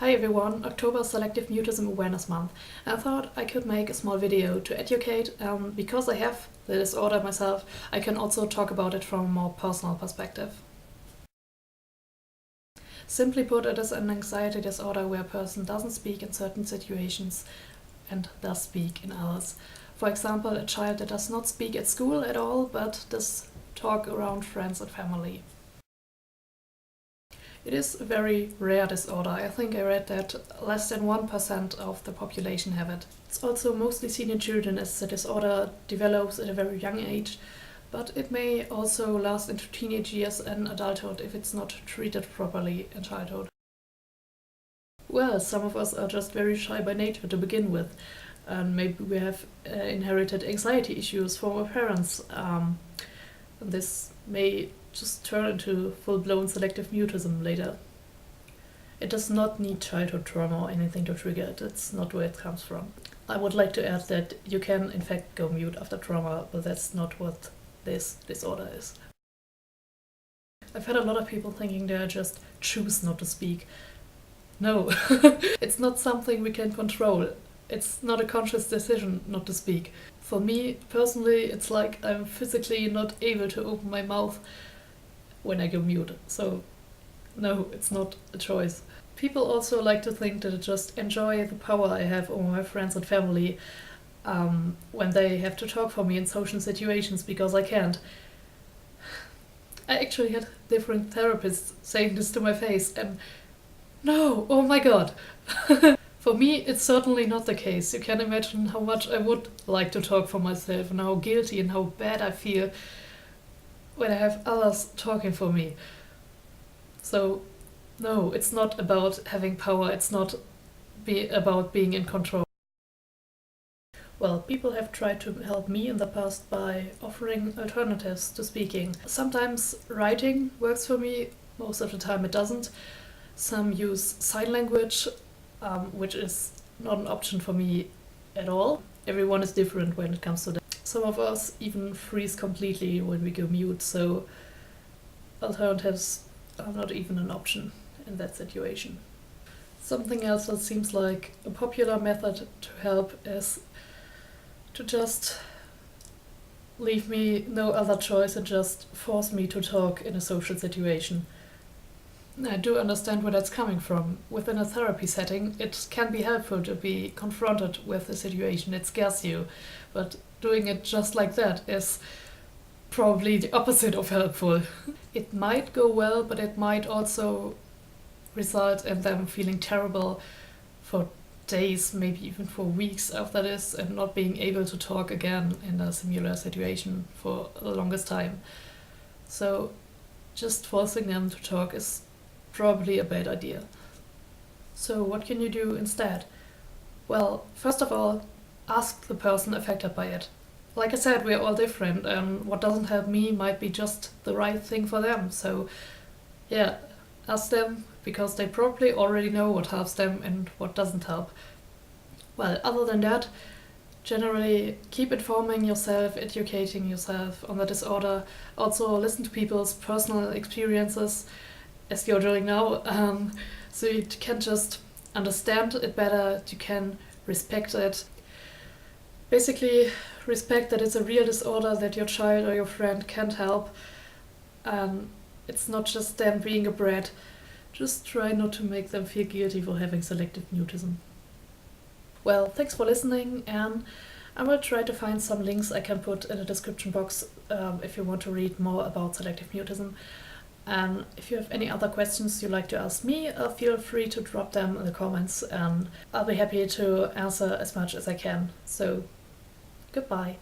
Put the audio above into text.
Hi everyone, October Selective Mutism Awareness Month. I thought I could make a small video to educate. Because I have the disorder myself, I can also talk about it from a more personal perspective. Simply put, it is an anxiety disorder where a person doesn't speak in certain situations and does speak in others. For example, a child that does not speak at school at all, but does talk around friends and family. It is a very rare disorder. I think I read that less than 1% of the population have it. It's also mostly seen in children as the disorder develops at a very young age, but it may also last into teenage years and adulthood if it's not treated properly in childhood. Well, some of us are just very shy by nature to begin with, and maybe we have inherited anxiety issues from our parents. This may just turn into full-blown selective mutism later. It does not need childhood trauma or anything to trigger it. That's not where it comes from. I would like to add that you can in fact go mute after trauma, but that's not what this disorder is. I've had a lot of people thinking they just choose not to speak. No, it's not something we can control. It's not a conscious decision not to speak. For me, personally, it's like I'm physically not able to open my mouth when I go mute. So, no, it's not a choice. People also like to think that I just enjoy the power I have over my friends and family when they have to talk for me in social situations because I can't. I actually had different therapists saying this to my face, and no, oh my god. For me, it's certainly not the case. You can imagine how much I would like to talk for myself and how guilty and how bad I feel when I have others talking for me. So, no, it's not about having power, it's not about being in control. Well, people have tried to help me in the past by offering alternatives to speaking. Sometimes writing works for me, most of the time it doesn't. Some use sign language, which is not an option for me at all. Everyone is different when it comes to that. Some of us even freeze completely when we go mute, so alternatives are not even an option in that situation. Something else that seems like a popular method to help is to just leave me no other choice and just force me to talk in a social situation. I do understand where that's coming from. Within a therapy setting, it can be helpful to be confronted with a situation that scares you, but doing it just like that is probably the opposite of helpful. It might go well, but it might also result in them feeling terrible for days, maybe even for weeks after this, and not being able to talk again in a similar situation for the longest time. So just forcing them to talk is probably a bad idea. So what can you do instead? Well, first of all, ask the person affected by it. Like I said, we're all different, and what doesn't help me might be just the right thing for them. So yeah, ask them, because they probably already know what helps them and what doesn't help. Well, other than that, generally keep informing yourself, educating yourself on the disorder. Also listen to people's personal experiences, as you're doing now, so you can just understand it better, you can respect it. Basically, respect that it's a real disorder that your child or your friend can't help. It's not just them being a brat. Just try not to make them feel guilty for having selective mutism. Well, thanks for listening, and I will try to find some links I can put in the description box if you want to read more about selective mutism. And if you have any other questions you'd like to ask me, feel free to drop them in the comments, and I'll be happy to answer as much as I can. So, goodbye.